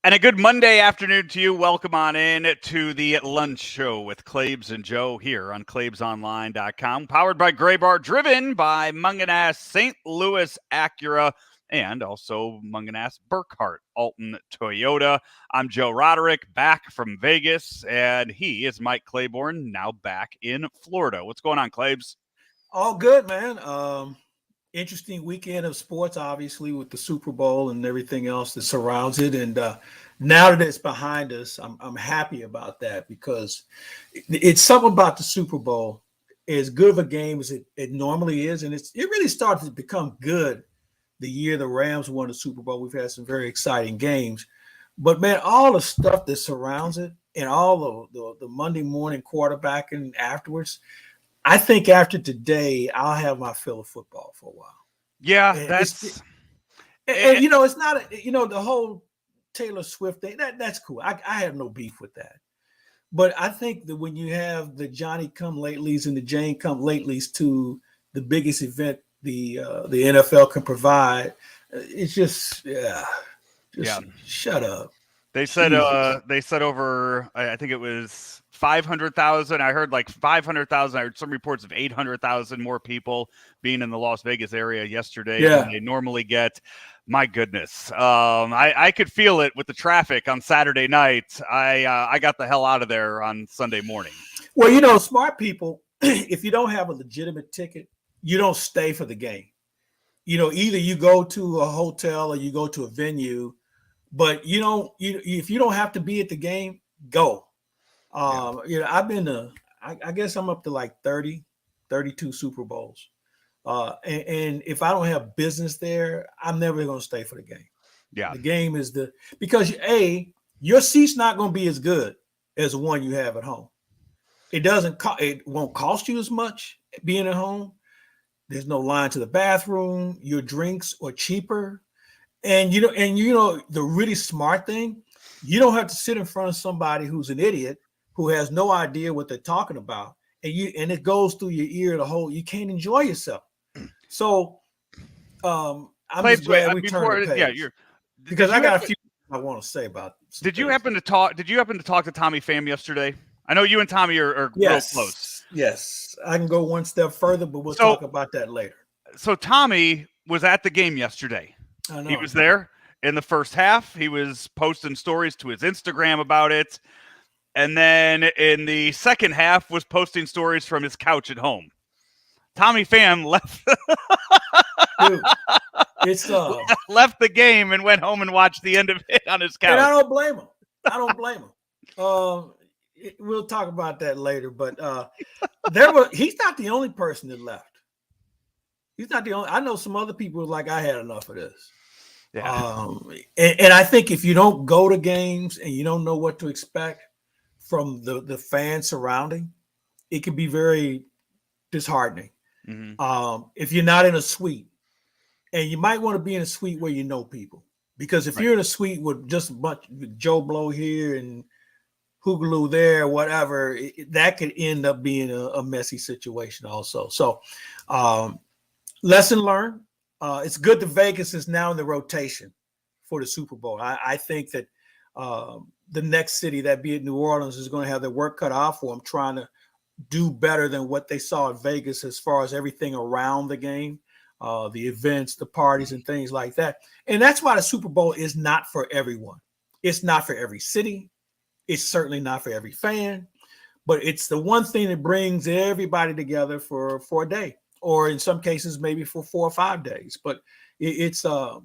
And a good Monday afternoon to you. Welcome on in to the lunch show with Claibs and Joe here on claibsonline.com. Powered by Gray Bar, driven by Munganass St. Louis Acura, and also Munganass Burkhart Alton Toyota. I'm Joe Roderick, back from Vegas, and he is Mike Claiborne, now back in Florida. What's going on, Claibs? All good, man. Interesting weekend of sports, obviously, with the Super Bowl and everything else that surrounds it. And now that it's behind us, I'm happy about that because it's something about the Super Bowl, as good of a game as it normally is, and it really started to become good the year the Rams won the Super Bowl. We've had some very exciting games, but man, all the stuff that surrounds it and all the Monday morning quarterbacking afterwards. I think after today, I'll have my fill of football for a while. Yeah, And that's it's not the whole Taylor Swift thing. That's cool. I have no beef with that. But I think that when you have the Johnny come latelys and the Jane come latelys to the biggest event the NFL can provide, it's just shut up. They said over. I think it was 500,000. I heard like 500,000. I heard some reports of 800,000 more people being in the Las Vegas area yesterday than they normally get. My goodness, I could feel it with the traffic on Saturday night. I got the hell out of there on Sunday morning. Well, smart people, if you don't have a legitimate ticket, you don't stay for the game. Either you go to a hotel or you go to a venue. But if you don't have to be at the game, go. I've been I guess I'm up to like 30, 32 Super Bowls. And if I don't have business there, I'm never going to stay for the game. Yeah. The game is because your seat's not going to be as good as the one you have at home. It won't cost you as much being at home. There's no line to the bathroom. Your drinks are cheaper. And the really smart thing, you don't have to sit in front of somebody who's an idiot who has no idea what they're talking about, and it goes through your ear you can't enjoy yourself. So I'm just glad we turned the page. Because I got a few I want to say about. Did you happen to talk to Tommy Pham yesterday? I know you and Tommy are real close. Yes, I can go one step further, but we'll talk about that later. So Tommy was at the game yesterday. He was there in the first half. He was posting stories to his Instagram about it. And then in the second half was posting stories from his couch at home. Tommy Pham left left the game and went home and watched the end of it on his couch. And I don't blame him. We'll talk about that later. But he's not the only person that left. He's not the only. I know some other people like, I had enough of this. Yeah. And I think if you don't go to games and you don't know what to expect from the fans surrounding, it can be very disheartening. Mm-hmm. If you're not in a suite, and you might want to be in a suite where you know people, because if you're in a suite with just a bunch of Joe Blow here and Hoogaloo there, whatever, that could end up being a messy situation also. So, lesson learned. It's good that Vegas is now in the rotation for the Super Bowl. I think that the next city, that be it New Orleans, is going to have their work cut off for them, trying to do better than what they saw in Vegas as far as everything around the game, the events, the parties, and things like that. And that's why the Super Bowl is not for everyone. It's not for every city. It's certainly not for every fan. But it's the one thing that brings everybody together for a day, or in some cases maybe for 4 or 5 days. But it's a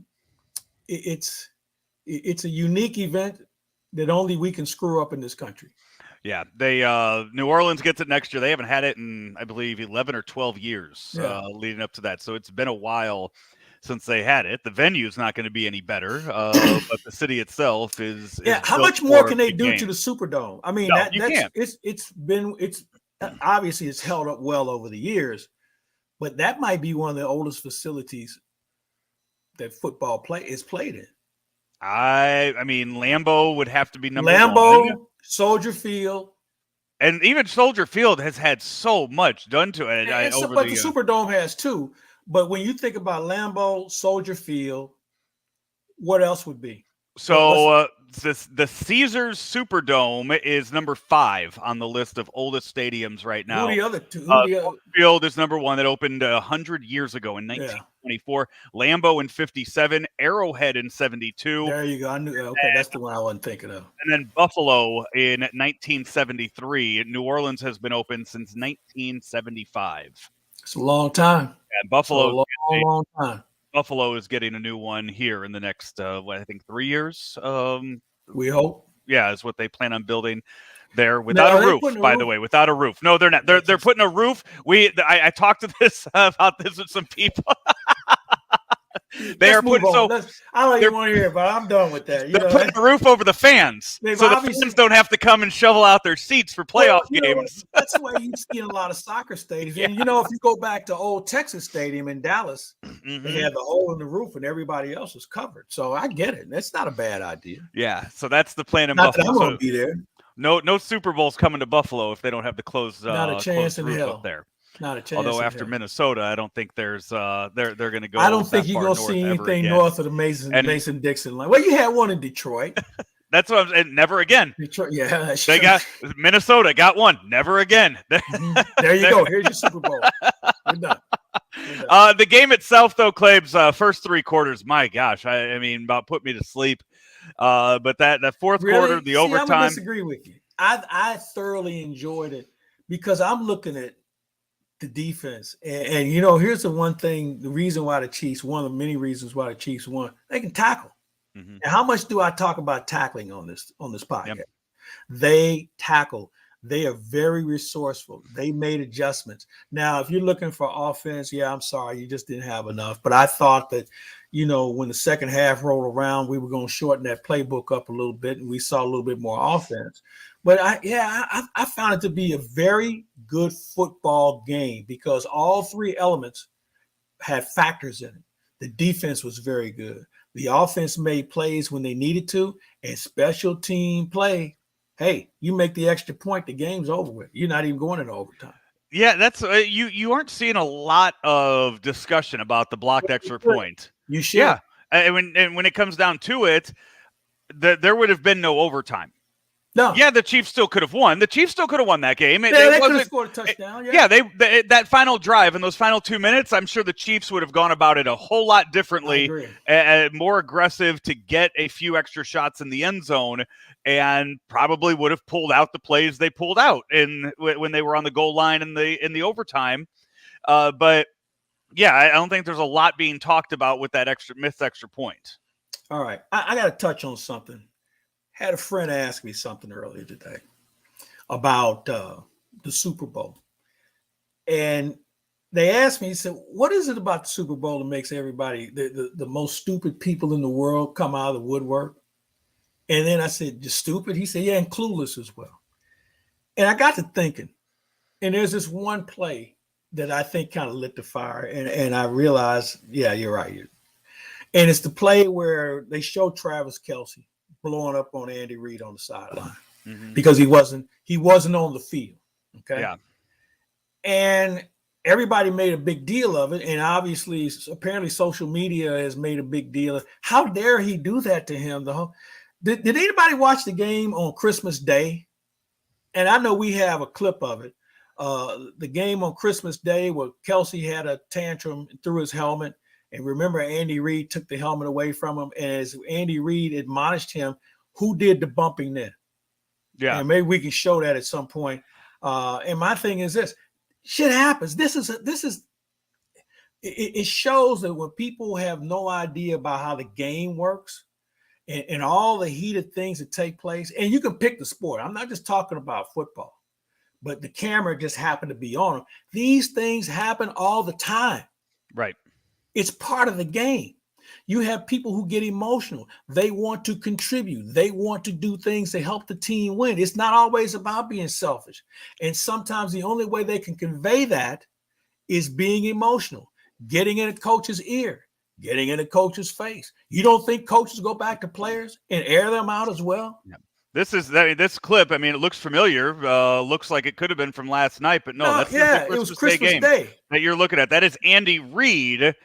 unique event that only we can screw up in this country. Yeah, they New Orleans gets it next year. They haven't had it in, I believe, 11 or 12 years leading up to that. So it's been a while since they had it. The venue's not going to be any better, but the city itself is. Yeah, how much more can they do to the Superdome? I mean, it's obviously it's held up well over the years, but that might be one of the oldest facilities that football is played in. I mean, Lambeau would have to be number one. Soldier Field. And even Soldier Field has had so much done to it. But the Superdome has too. But when you think about Lambeau, Soldier Field, what else would be? So the Caesars Superdome is number 5 on the list of oldest stadiums right now. Who are the other two? Ford Field is number 1. That opened 100 years ago in 1924. Lambeau in 57. Arrowhead in 72. There you go. I knew. Okay, that's the one I wasn't thinking of. And then Buffalo in 1973. New Orleans has been open since 1975. It's a long time. And Buffalo, long time. Buffalo is getting a new one here in the next, I think, 3 years. We hope. Yeah, is what they plan on building there without a roof. By the way, without a roof. No, they're not. They're putting a roof. I talked to this about this with some people. They are putting I don't even want to hear it, but I'm done with that. They're putting a roof over the fans, so the fans don't have to come and shovel out their seats for playoff games. That's the way you see in a lot of soccer stadiums. Yeah. And if you go back to old Texas Stadium in Dallas, they had the hole in the roof and everybody else was covered. So I get it. That's not a bad idea. Yeah. So that's the plan in not Buffalo. That I'm going to be there. No Super Bowls coming to Buffalo if they don't have the closed. Not a chance in hell up there. Not a chance. Although after Minnesota, I don't think there's they're going to go. I don't think you're going to see anything north of the Mason-Dixon line. Well, you had one in Detroit. That's what I'm saying. Never again. Detroit, yeah. They got Minnesota got one. Never again. There you go. Here's your Super Bowl. We're done. The game itself, though, Claibs, first 3 quarters. My gosh, I mean, about put me to sleep. But that fourth quarter, the overtime. I'm gonna disagree with you. I thoroughly enjoyed it because I'm looking at the defense, and here's the one thing. The reason why the Chiefs, one of the many reasons why the Chiefs won, they can tackle. Mm-hmm. And how much do I talk about tackling on this podcast? Yep. They tackle. They are very resourceful. They made adjustments. Now, if you're looking for offense, I'm sorry, you just didn't have enough. But I thought that, when the second half rolled around, we were going to shorten that playbook up a little bit, and we saw a little bit more offense. But I found it to be a very good football game because all 3 elements had factors in it. The defense was very good. The offense made plays when they needed to, and special team play. Hey, you make the extra point, the game's over with. You're not even going into overtime. Yeah, that's you aren't seeing a lot of discussion about the blocked extra point. You should. Yeah, and when it comes down to it, there would have been no overtime. No. Yeah, the Chiefs still could have won. The Chiefs still could have won that game. They could have scored a touchdown. They that final drive in those final 2 minutes, I'm sure the Chiefs would have gone about it a whole lot differently, more aggressive to get a few extra shots in the end zone, and probably would have pulled out the plays they pulled out when they were on the goal line in the overtime. But yeah, I don't think there's a lot being talked about with that missed extra point. All right, I got to touch on something. Had a friend ask me something earlier today about the Super Bowl. And they asked me, he said, what is it about the Super Bowl that makes everybody, the most stupid people in the world come out of the woodwork? And then I said, you're stupid? He said, yeah, and clueless as well. And I got to thinking, and there's this one play that I think kind of lit the fire. And I realized, yeah, you're right. And it's the play where they show Travis Kelce blowing up on Andy Reid on the sideline because he wasn't on the field. Okay. Yeah. And everybody made a big deal of it. And obviously, apparently social media has made a big deal of how dare he do that to him. Did anybody watch the game on Christmas Day? And I know we have a clip of it. The game on Christmas Day where Kelce had a tantrum and threw his helmet. And remember, Andy Reid took the helmet away from him. And as Andy Reid admonished him, who did the bumping then? Yeah. And maybe we can show that at some point. And my thing is this. Shit happens. It shows that when people have no idea about how the game works and all the heated things that take place, and you can pick the sport. I'm not just talking about football, but the camera just happened to be on them. These things happen all the time. Right. It's part of the game. You have people who get emotional. They want to contribute. They want to do things to help the team win. It's not always about being selfish. And sometimes the only way they can convey that is being emotional, getting in a coach's ear, getting in a coach's face. You don't think coaches go back to players and air them out as well? Yeah. This clip, it looks familiar. Looks like it could have been from last night, but no, that's the it was Christmas Day that you're looking at. That is Andy Reid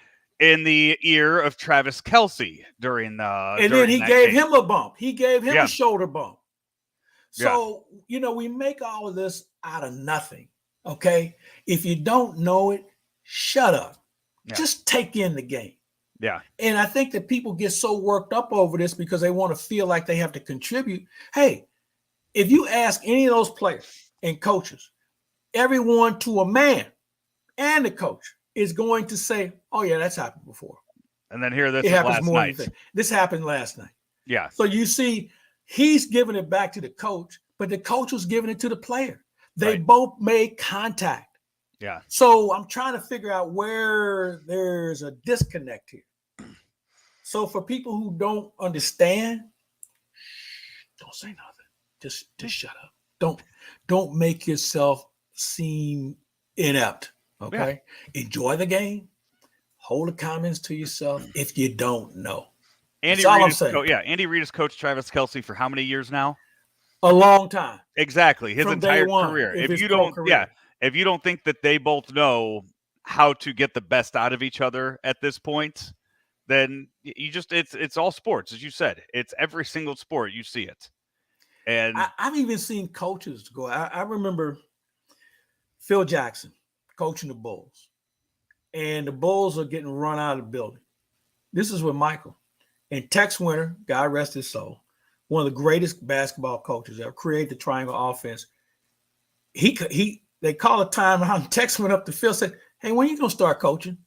in the ear of Travis Kelce during and then he gave him a bump. He gave him a shoulder bump. So, we make all of this out of nothing. Okay. If you don't know it, shut up. Yeah. Just take in the game. Yeah. And I think that people get so worked up over this because they want to feel like they have to contribute. Hey, if you ask any of those players and coaches, everyone to a man and the coach is going to say, oh, yeah, that's happened before. And then here this happens last night. This happened last night. Yeah. So you see, he's giving it back to the coach, but the coach was giving it to the player. They both made contact. Yeah. So I'm trying to figure out where there's a disconnect here. So for people who don't understand, don't say nothing. Just shut up. Don't make yourself seem inept. Okay. Yeah. Enjoy the game. Hold the comments to yourself if you don't know. Andy Reid has coached Travis Kelce for how many years now? A long time. Exactly. His entire career. If you don't think that they both know how to get the best out of each other at this point, then it's all sports, as you said. It's every single sport you see it. And I've even seen coaches go. I remember Phil Jackson coaching the Bulls, and the Bulls are getting run out of the building. This is with Michael. And Tex Winter, God rest his soul, one of the greatest basketball coaches ever, created the triangle offense. They call a timeout, and Tex went up to Phil and said, hey, when are you going to start coaching?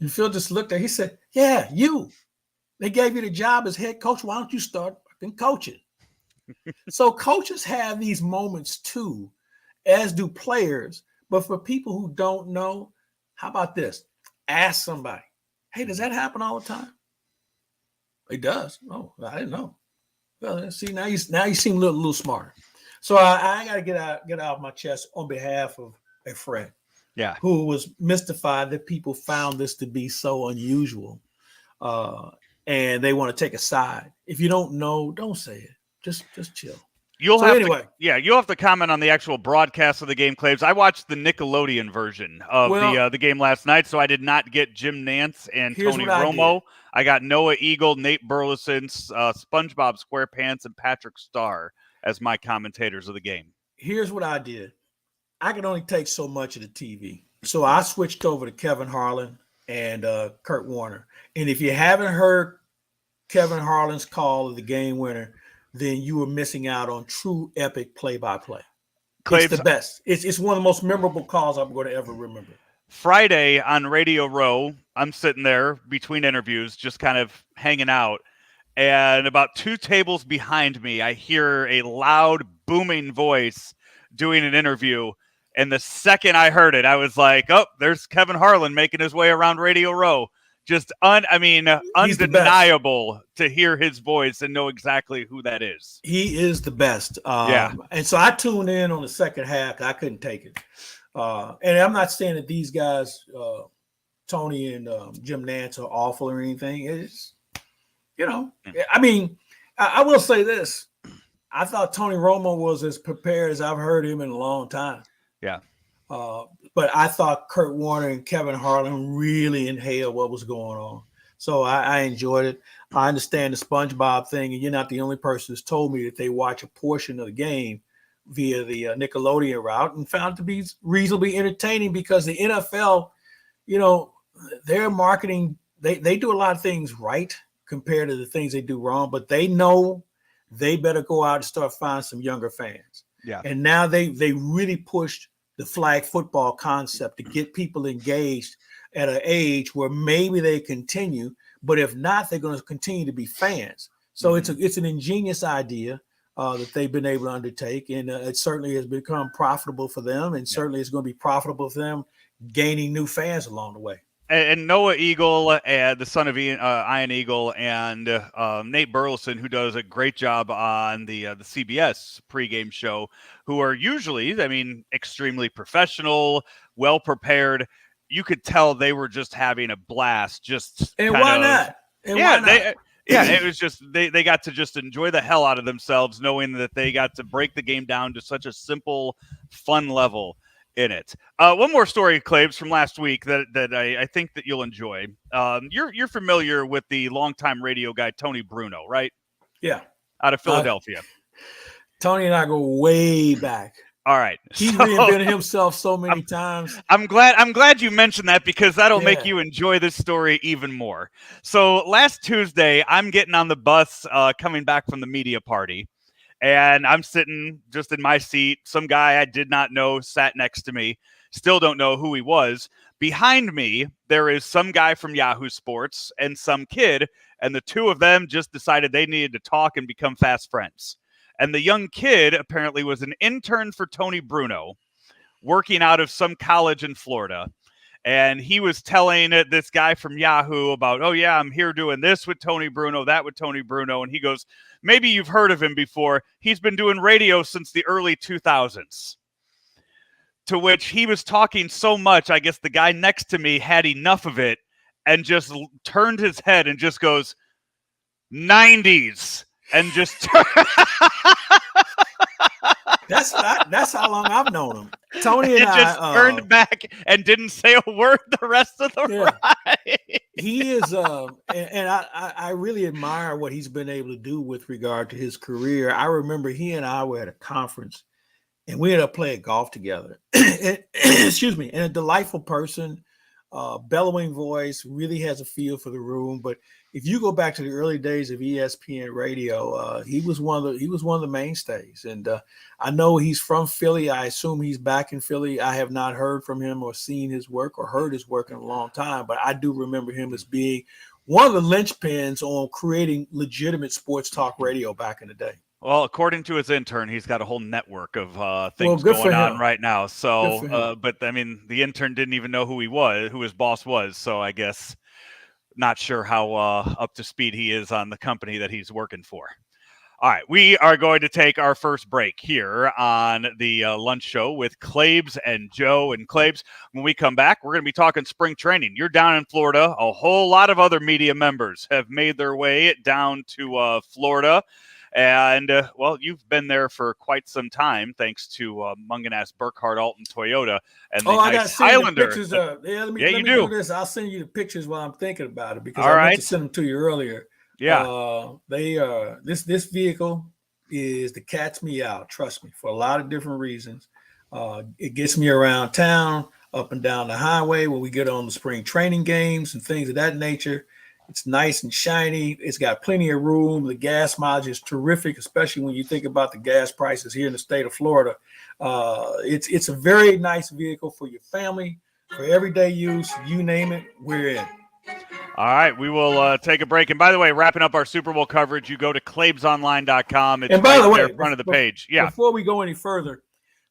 And Phil just looked at him. He said, yeah, you. They gave you the job as head coach. Why don't you start fucking coaching? So coaches have these moments too, as do players. But for people who don't know, how about this? Ask somebody, hey, does that happen all the time? It does. Oh, I didn't know. Well, see, now you seem a little smarter. So I got to get out of my chest on behalf of a friend, who was mystified that people found this to be so unusual, and they want to take a side. If you don't know, don't say it. Just chill. You'll have to comment on the actual broadcast of the game, Claibs. I watched the Nickelodeon version of the game last night, so I did not get Jim Nance and Tony Romo. I got Noah Eagle, Nate Burleson, SpongeBob SquarePants, and Patrick Starr as my commentators of the game. Here's what I did. I could only take so much of the TV. So I switched over to Kevin Harlan and Kurt Warner. And if you haven't heard Kevin Harlan's call of the game winner, then you were missing out on true epic play-by-play. It's the best. It's one of the most memorable calls I'm going to ever remember. Friday on Radio Row, I'm sitting there between interviews, just kind of hanging out. And about 2 tables behind me, I hear a loud, booming voice doing an interview. And the second I heard it, I was like, oh, there's Kevin Harlan making his way around Radio Row. Just undeniable to hear his voice and know exactly who that is. He is the best. And so I tuned in on the second half. I couldn't take it. And I'm not saying that these guys, Tony and Jim Nance, are awful or anything. It's, I mean, I will say this. I thought Tony Romo was as prepared as I've heard him in a long time. Yeah. But I thought Kurt Warner and Kevin Harlan really inhaled what was going on. So I enjoyed it. I understand the SpongeBob thing, and you're not the only person who's told me that they watch a portion of the game via the Nickelodeon route and found it to be reasonably entertaining because the NFL, their marketing, they do a lot of things right compared to the things they do wrong, but they know they better go out and start finding some younger fans. Yeah. And now they really pushed the flag football concept to get people engaged at an age where maybe they continue, but if not, they're going to continue to be fans. So it's an ingenious idea that they've been able to undertake, and it certainly has become profitable for them, and certainly it's going to be profitable for them gaining new fans along the way. And Noah Eagle, the son of Ian Eagle, and Nate Burleson, who does a great job on the CBS pregame show, who are usually, extremely professional, well prepared. You could tell they were just having a blast. Why not? It was just they got to just enjoy the hell out of themselves, knowing that they got to break the game down to such a simple, fun level. in it. One more story, Claibs, from last week that I think that you'll enjoy. You're familiar with the longtime radio guy Tony Bruno, right? Yeah. Out of Philadelphia. Tony and I go way back. All right. He reinvented himself so many times. I'm glad you mentioned that, because that'll make you enjoy this story even more. So last Tuesday, I'm getting on the bus coming back from the media party, and I'm sitting just in my seat. Some guy I did not know sat next to me. Still don't know who he was. Behind me, there is some guy from Yahoo Sports and some kid, and the two of them just decided they needed to talk and become fast friends. And the young kid apparently was an intern for Tony Bruno, working out of some college in Florida. And he was telling this guy from Yahoo about, oh, yeah, I'm here doing this with Tony Bruno, that with Tony Bruno. And he goes, maybe you've heard of him before. He's been doing radio since the early 2000s. To which he was talking so much, I guess the guy next to me had enough of it and just turned his head and just goes, 90s. And just that's how long I've known him. Tony and I just turned back and didn't say a word the rest of the ride. He is, and I really admire what he's been able to do with regard to his career. I remember he and I were at a conference, and we ended up playing golf together. Excuse me, and a delightful person, bellowing voice, really has a feel for the room. But if you go back to the early days of ESPN radio, he was one of the mainstays. And I know he's from Philly. I assume he's back in Philly. I have not heard from him or seen his work or heard his work in a long time, but I do remember him as being one of the linchpins on creating legitimate sports talk radio back in the day. Well, according to his intern, he's got a whole network of things going on right now. So, but I mean, the intern didn't even know who his boss was. So I guess not sure how up to speed he is on the company that he's working for. All right, we are going to take our first break here on the lunch show with Claibs and Joe. And Claibs, when we come back, we're going to be talking spring training. You're down in Florida. A whole lot of other media members have made their way down to Florida. And, well, you've been there for quite some time, thanks to Munganass Burkhardt Alton Toyota and the nice Highlander. Let me do this. I'll send you the pictures while I'm thinking about it, because I meant to send them to you earlier. Yeah. This vehicle is the cat's meow, trust me, for a lot of different reasons. It gets me around town, up and down the highway when we get on the spring training games and things of that nature. It's nice and shiny. It's got plenty of room. The gas mileage is terrific, especially when you think about the gas prices here in the state of Florida. It's a very nice vehicle for your family, for everyday use. You name it, we're in. All right, we will take a break. And by the way, wrapping up our Super Bowl coverage, you go to claibsonline.com. It's by the way, in front of the page. Yeah. Before we go any further,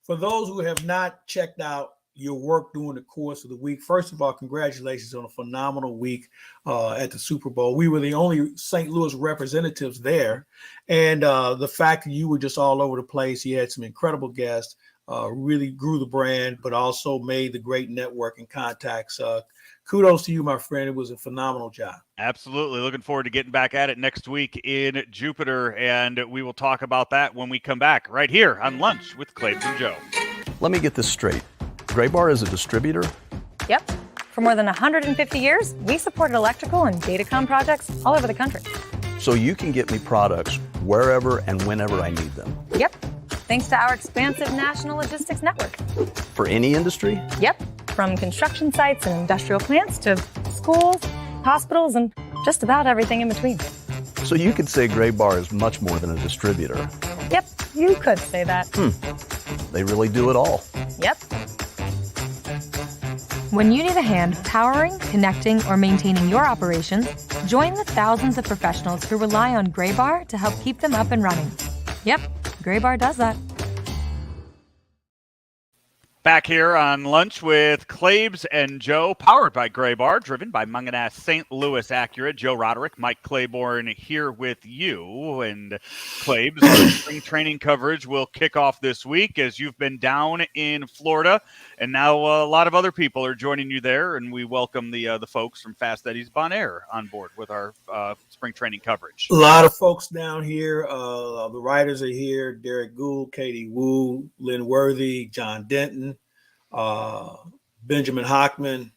for those who have not checked out your work during the course of the week, first of all, congratulations on a phenomenal week at the Super Bowl. We were the only St. Louis representatives there. And the fact that you were just all over the place, you had some incredible guests, really grew the brand, but also made the great networking contacts. Kudos to you, my friend. It was a phenomenal job. Absolutely. Looking forward to getting back at it next week in Jupiter. And we will talk about that when we come back right here on Lunch with Claibs and Joe. Let me get this straight. Graybar is a distributor? Yep. For more than 150 years, we supported electrical and datacom projects all over the country. So you can get me products wherever and whenever I need them? Yep. Thanks to our expansive national logistics network. For any industry? Yep. From construction sites and industrial plants to schools, hospitals, and just about everything in between. So you could say Graybar is much more than a distributor? Yep. You could say that. They really do it all. Yep. When you need a hand powering, connecting, or maintaining your operations, join the thousands of professionals who rely on Graybar to help keep them up and running. Yep, Graybar does that. Back here on Lunch with Claibs and Joe, powered by Graybar, driven by Munganass St. Louis Acura. Joe Roderick, Mike Claiborne here with you. And Claibs, our spring training coverage will kick off this week as you've been down in Florida. And now a lot of other people are joining you there. And we welcome the folks from Fast Eddie's Bon Air on board with our spring training coverage. A lot of folks down here. The writers are here. Derek Gould, Katie Wu, Lynn Worthy, John Denton. Benjamin Hockman.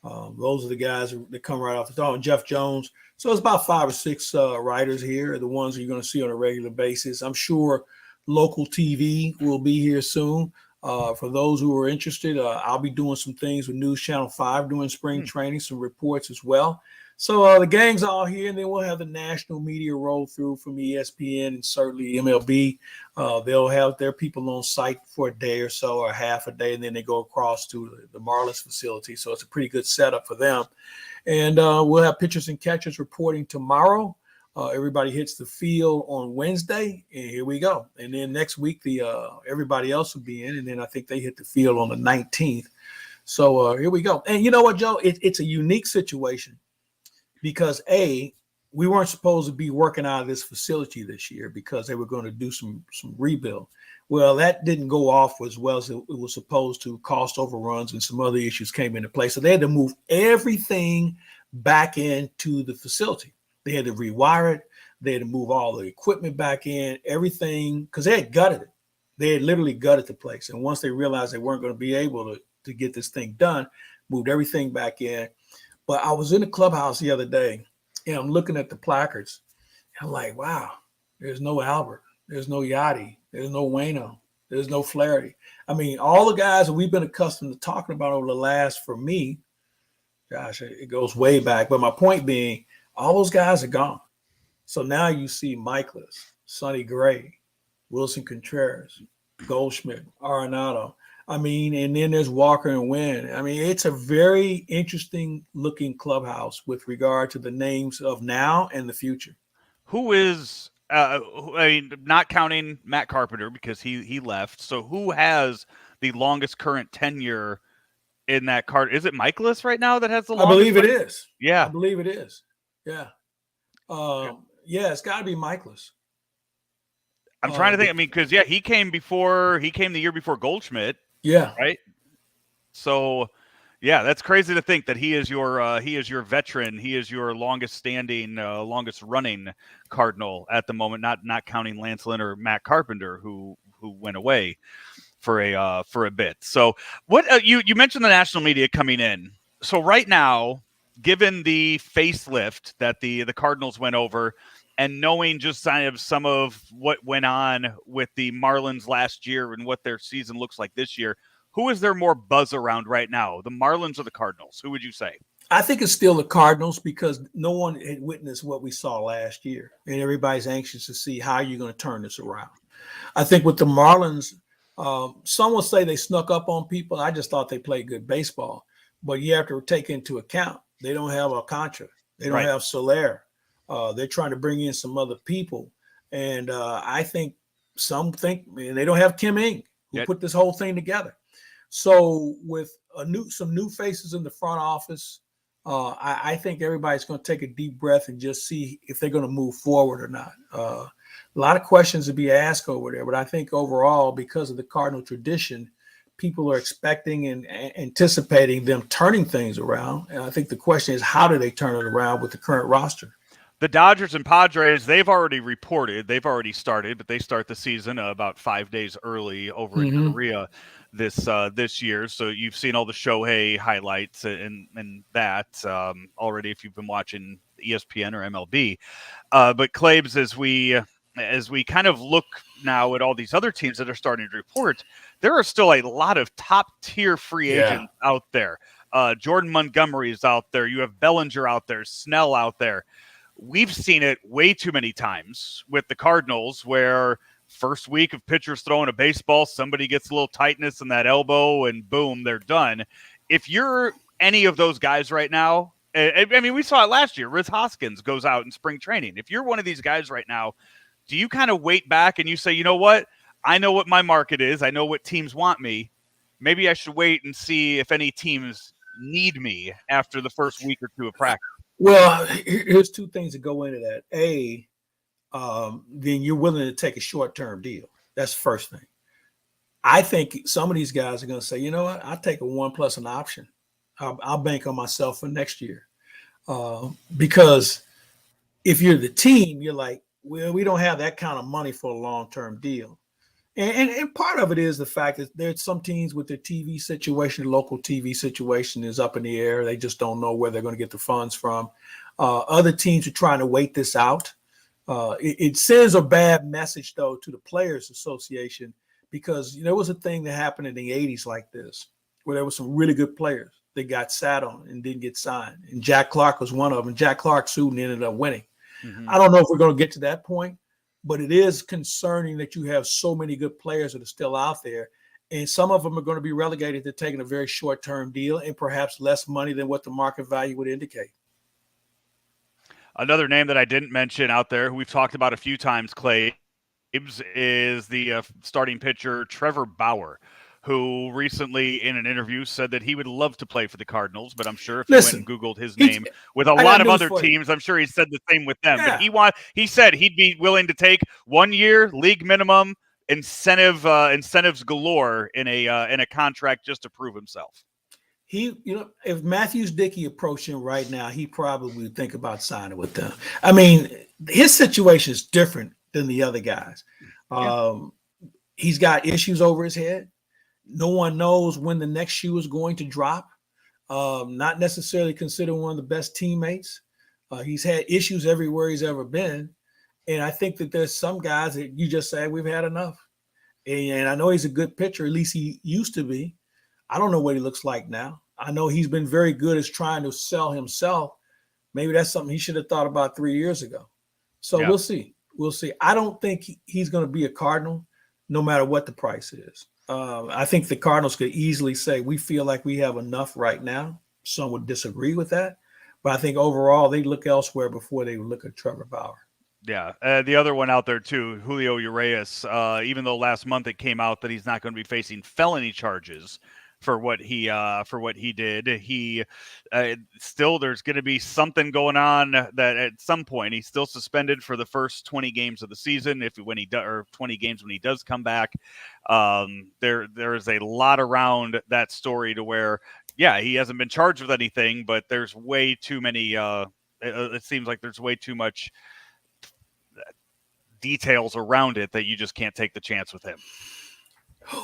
Those are the guys that come right off the top. And Jeff Jones. So it's about 5 or 6 writers here, the ones you're going to see on a regular basis. I'm sure local TV will be here soon. For those who are interested, I'll be doing some things with News Channel 5 during spring training, some reports as well. So the gang's all here, and then we'll have the national media roll through from ESPN and certainly MLB. They'll have their people on site for a day or so, or half a day, and then they go across to the Marlins facility. So it's a pretty good setup for them. And we'll have pitchers and catchers reporting tomorrow. Everybody hits the field on Wednesday, and here we go. And then next week, everybody else will be in, and then I think they hit the field on the 19th. So here we go. And you know what, Joe? It's a unique situation. Because we weren't supposed to be working out of this facility this year because they were going to do some rebuild. Well, that didn't go off as well as it was supposed to. Cost overruns and some other issues came into play. So they had to move everything back into the facility. They had to rewire it. They had to move all the equipment back in, everything, because they had gutted it. They had literally gutted the place. And once they realized they weren't going to be able to get this thing done, moved everything back in. But I was in the clubhouse the other day, and I'm looking at the placards. And I'm like, wow, there's no Albert. There's no Yachty. There's no Wayno. There's no Flaherty. I mean, all the guys that we've been accustomed to talking about over the last, for me, gosh, it goes way back. But my point being, all those guys are gone. So now you see Michaelis, Sonny Gray, Wilson Contreras, Goldschmidt, Arenado. I mean, and then there's Walker and Wynn. I mean, it's a very interesting looking clubhouse with regard to the names of now and the future. Who is, I mean, not counting Matt Carpenter because he left. So who has the longest current tenure in that card? Is it Michaelis right now that has the longest? I believe it is. Yeah. I believe it is. Yeah. Yeah, it's got to be Michaelis. I'm trying to think. I mean, because, he came the year before Goldschmidt. Yeah. Right. So, that's crazy to think that he is your veteran. He is your longest standing, longest running Cardinal at the moment. Not counting Lance Lynn or Matt Carpenter, who went away for a bit. So, what you mentioned the national media coming in. So right now, given the facelift that the Cardinals went over, and knowing just kind of some of what went on with the Marlins last year and what their season looks like this year, who is there more buzz around right now, the Marlins or the Cardinals? Who would you say? I think it's still the Cardinals because no one had witnessed what we saw last year, and everybody's anxious to see how you're going to turn this around. I think with the Marlins, some will say they snuck up on people. I just thought they played good baseball, but you have to take into account they don't have Alcantara, they don't have Soler. They're trying to bring in some other people. And I think some think they don't have Kim Ng, who put this whole thing together. So with some new faces in the front office, I think everybody's going to take a deep breath and just see if they're going to move forward or not. A lot of questions to be asked over there. But I think overall, because of the Cardinal tradition, people are expecting and anticipating them turning things around. And I think the question is, how do they turn it around with the current roster? The Dodgers and Padres, they've already reported, they've already started, but they start the season about 5 days early over in Korea this year. So you've seen all the Shohei highlights and that already if you've been watching ESPN or MLB. But Claibs, as we kind of look now at all these other teams that are starting to report, there are still a lot of top-tier free agents out there. Jordan Montgomery is out there. You have Bellinger out there, Snell out there. We've seen it way too many times with the Cardinals where first week of pitchers throwing a baseball, somebody gets a little tightness in that elbow and boom, they're done. If you're any of those guys right now, I mean, we saw it last year. Riz Hoskins goes out in spring training. If you're one of these guys right now, do you kind of wait back and you say, you know what? I know what my market is. I know what teams want me. Maybe I should wait and see if any teams need me after the first week or two of practice. Well, here's two things that go into that. Then you're willing to take a short-term deal. That's the first thing. I think some of these guys are going to say, you know what? I'll take a 1 plus an option. I'll bank on myself for next year. Because if you're the team, you're like, well, we don't have that kind of money for a long-term deal. And part of it is the fact that there's some teams with their TV situation, local TV situation is up in the air. They just don't know where they're going to get the funds from. Other teams are trying to wait this out. It sends a bad message, though, to the Players Association, because there was a thing that happened in the 80s like this, where there were some really good players that got sat on and didn't get signed. And Jack Clark was one of them. Jack Clark sued and ended up winning. Mm-hmm. I don't know if we're going to get to that point, but it is concerning that you have so many good players that are still out there. And some of them are going to be relegated to taking a very short-term deal and perhaps less money than what the market value would indicate. Another name that I didn't mention out there, who we've talked about a few times, Claibs, is the starting pitcher Trevor Bauer, who recently in an interview said that he would love to play for the Cardinals, but I'm sure if you went and Googled his name with a lot of other teams, I'm sure he said the same with them. Yeah. But he said he'd be willing to take 1 year league minimum incentives galore in a contract just to prove himself. If Matthews Dickey approached him right now, he probably would think about signing with them. I mean, his situation is different than the other guys. He's got issues over his head. No one knows when the next shoe is going to drop. Not necessarily considered one of the best teammates. He's had issues everywhere he's ever been. And I think that there's some guys that you just say, we've had enough. And I know he's a good pitcher. At least he used to be. I don't know what he looks like now. I know he's been very good at trying to sell himself. Maybe that's something he should have thought about 3 years ago. So We'll see. We'll see. I don't think he's going to be a Cardinal no matter what the price is. I think the Cardinals could easily say, we feel like we have enough right now. Some would disagree with that. But I think overall they look elsewhere before they would look at Trevor Bauer. Yeah. The other one out there, too, Julio Urias, even though last month it came out that he's not going to be facing felony charges for what he did. He still, there's going to be something going on that at some point he's still suspended for the first 20 games of the season. Or 20 games when he does come back. There is a lot around that story to where, he hasn't been charged with anything, but there's way too many. It seems like there's way too much details around it that you just can't take the chance with him.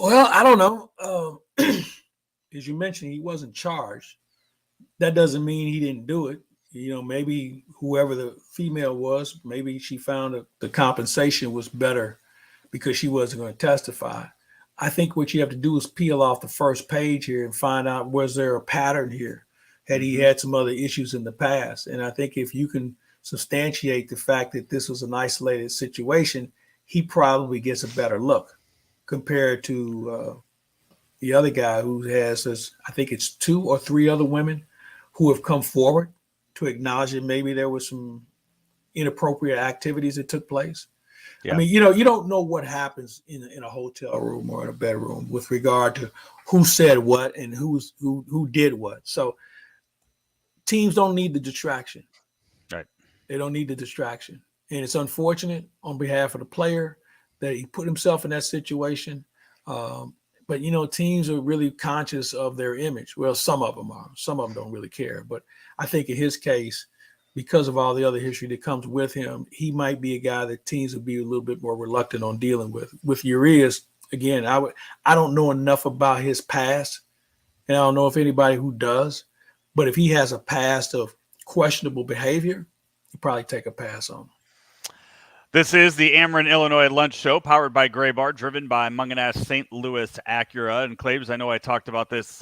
Well, I don't know. As you mentioned, he wasn't charged. That doesn't mean he didn't do it. Maybe whoever the female was, maybe she found that the compensation was better because she wasn't going to testify. I think what you have to do is peel off the first page here and find out, was there a pattern here? Had he had some other issues in the past? And I think if you can substantiate the fact that this was an isolated situation, he probably gets a better look compared to the other guy who has, I think it's 2 or 3 other women who have come forward to acknowledge that maybe there was some inappropriate activities that took place. Yeah. I mean, you don't know what happens in a hotel room or in a bedroom with regard to who said what and who did what. So teams don't need the distraction. Right. They don't need the distraction. And it's unfortunate on behalf of the player that he put himself in that situation. But, teams are really conscious of their image. Well, some of them are. Some of them don't really care. But I think in his case, because of all the other history that comes with him, he might be a guy that teams would be a little bit more reluctant on dealing with. With Urias, again, I don't know enough about his past, and I don't know if anybody who does. But if he has a past of questionable behavior, you probably take a pass on him. This is the Ameren, Illinois Lunch Show, powered by Gray Bar, driven by Munganass St. Louis Acura. And Claibs, I know I talked about this,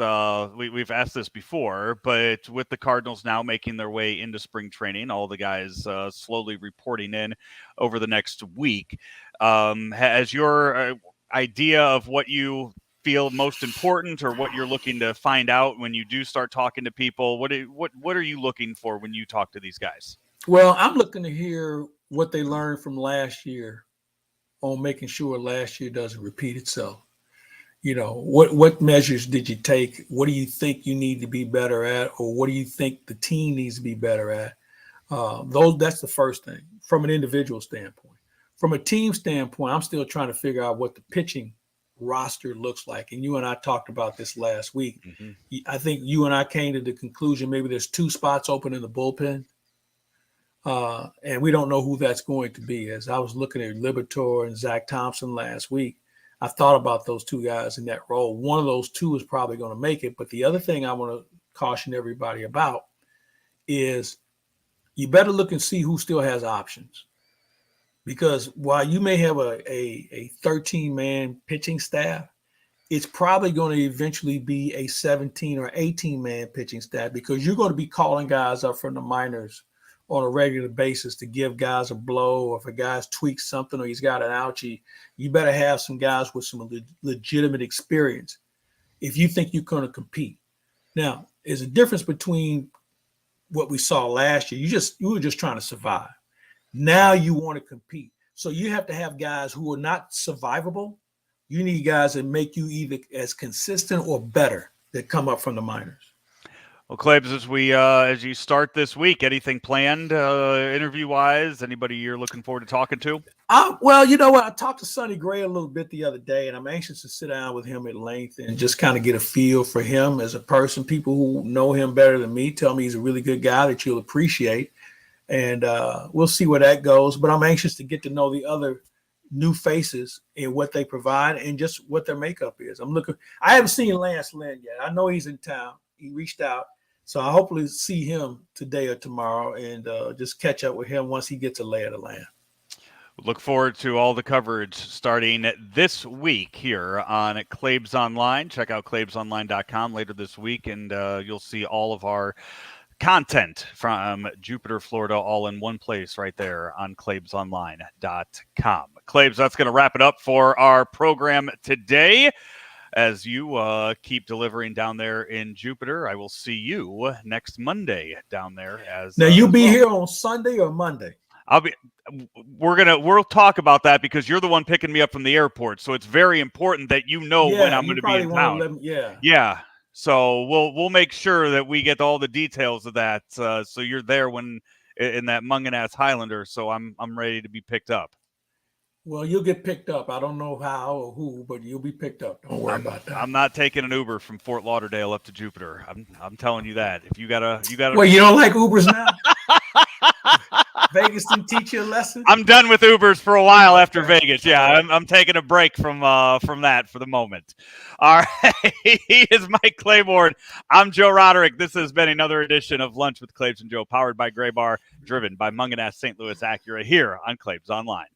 we've asked this before, but with the Cardinals now making their way into spring training, all the guys slowly reporting in over the next week, has your idea of what you feel most important or what you're looking to find out when you do start talking to people, what are you looking for when you talk to these guys? Well, I'm looking to hear what they learned from last year on making sure last year doesn't repeat itself. What measures did you take? What do you think you need to be better at? Or what do you think the team needs to be better at? That's the first thing from an individual standpoint. From a team standpoint, I'm still trying to figure out what the pitching roster looks like. And you and I talked about this last week. Mm-hmm. I think you and I came to the conclusion maybe there's 2 spots open in the bullpen. And we don't know who that's going to be. As I was looking at Liberatore and Zach Thompson last week, I thought about those two guys in that role. One of those two is probably going to make it. But the other thing I want to caution everybody about is you better look and see who still has options. Because while you may have a 13-man pitching staff, it's probably going to eventually be a 17 or 18-man pitching staff, because you're going to be calling guys up from the minors on a regular basis to give guys a blow, or if a guy's tweaked something or he's got an ouchie, you better have some guys with some legitimate experience if you think you're going to compete. Now, there's a difference between what we saw last year. You were just trying to survive. Now you want to compete. So you have to have guys who are not survivable. You need guys that make you either as consistent or better that come up from the minors. Well, Claibs, as you start this week, anything planned interview-wise? Anybody you're looking forward to talking to? Well, you know what? I talked to Sonny Gray a little bit the other day, and I'm anxious to sit down with him at length and just kind of get a feel for him as a person. People who know him better than me tell me he's a really good guy that you'll appreciate. And we'll see where that goes. But I'm anxious to get to know the other new faces and what they provide and just what their makeup is. I haven't seen Lance Lynn yet. I know he's in town. He reached out. So I hopefully see him today or tomorrow and just catch up with him once he gets a lay of the land. Look forward to all the coverage starting this week here on Claibs Online. Check out claibsonline.com later this week, and you'll see all of our content from Jupiter, Florida, all in one place right there on claibsonline.com. Claibs, that's going to wrap it up for our program today. As you keep delivering down there in Jupiter, I will see you next Monday down there. Now you'll be here on Sunday or Monday? We'll talk about that, because you're the one picking me up from the airport. So it's very important that you know when I'm going to be in town. Yeah. So we'll make sure that we get all the details of that. So you're there when in that Munganass Highlander. So I'm ready to be picked up. Well, you'll get picked up. I don't know how or who, but you'll be picked up. Don't worry about that. I'm not taking an Uber from Fort Lauderdale up to Jupiter. I'm telling you that. If you gotta. Well, you don't like Ubers now? Vegas didn't teach you a lesson? I'm done with Ubers for a while after Vegas. Yeah, I'm taking a break from that for the moment. All right. He is Mike Claiborne. I'm Joe Roderick. This has been another edition of Lunch with Claibs and Joe, powered by Gray Bar, driven by Munganass St. Louis Acura, here on Claibs Online.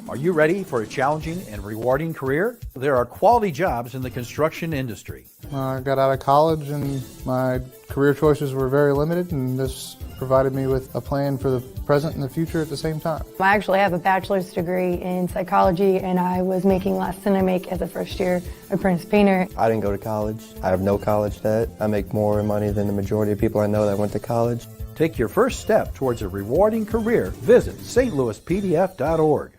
Are you ready for a challenging and rewarding career? There are quality jobs in the construction industry. I got out of college and my career choices were very limited, and this provided me with a plan for the present and the future at the same time. I actually have a bachelor's degree in psychology, and I was making less than I make as a first-year apprentice painter. I didn't go to college. I have no college debt. I make more money than the majority of people I know that went to college. Take your first step towards a rewarding career. Visit stlouispdf.org.